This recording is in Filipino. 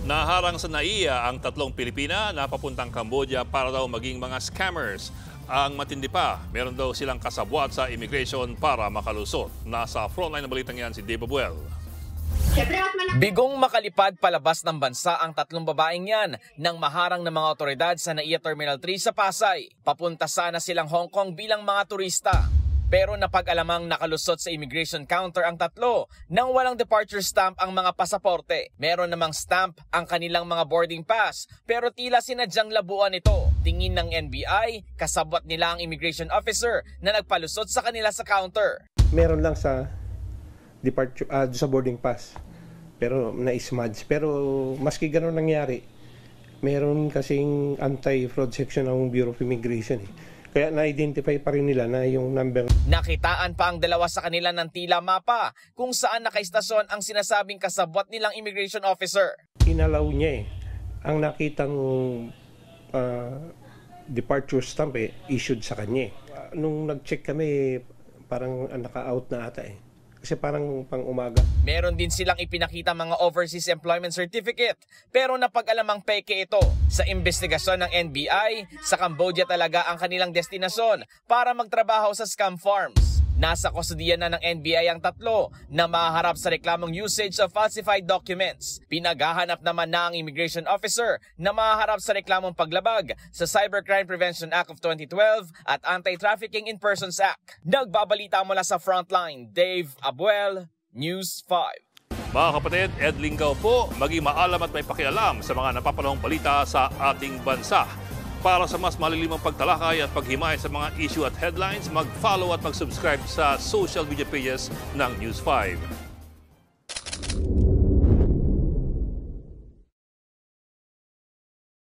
Naharang sa NAIA ang tatlong Pilipina na papuntang Cambodia para daw maging mga scammers. Ang matindi pa, meron daw silang kasabwat sa immigration para makalusot. Nasa frontline ng balitang yan si Dave Abuel. Bigong makalipad palabas ng bansa ang tatlong babaeng yan nang maharang ng mga otoridad sa NAIA Terminal 3 sa Pasay. Papunta sana silang Hong Kong bilang mga turista. Pero napag-alamang nakalusot sa immigration counter ang tatlo nang walang departure stamp ang mga pasaporte. Meron namang stamp ang kanilang mga boarding pass pero tila sinadyang labuan ito. Tingin ng NBI, kasabwat nila ang immigration officer na nagpalusot sa kanila sa counter. Meron lang sa departure sa boarding pass pero na-smudge. Pero maski gano'n nangyari, meron kasing anti-fraud section ng Bureau of Immigration Kaya na-identify pa rin nila na yung number. Nakitaan pa ang dalawa sa kanila ng tila mapa kung saan nakaistasyon ang sinasabing kasabwat nilang immigration officer. Inalaw niya ang nakitang departure stamp issued sa kanya. Nung nag-check kami, parang naka-out na ata Kasi parang pang umaga. Meron din silang ipinakita mga overseas employment certificate pero napag-alamang peke ito. Sa investigasyon ng NBI, sa Cambodia talaga ang kanilang destinasyon para magtrabaho sa scam farms. Nasa kustodiya na ng NBI ang tatlo na maharap sa reklamong usage of falsified documents. Pinaghahanap naman na ang immigration officer na maharap sa reklamong paglabag sa Cybercrime Prevention Act of 2012 at Anti-Trafficking in Persons Act. Nagbabalita mula sa Frontline, Dave Abuel, News 5. Mga kapatid, Ed Lingaw po, maging maalam at may pakialam sa mga napapanahong balita sa ating bansa. Para sa mas malilimang pagtalakay at paghimay sa mga issue at headlines, mag-follow at mag-subscribe sa social media pages ng News 5.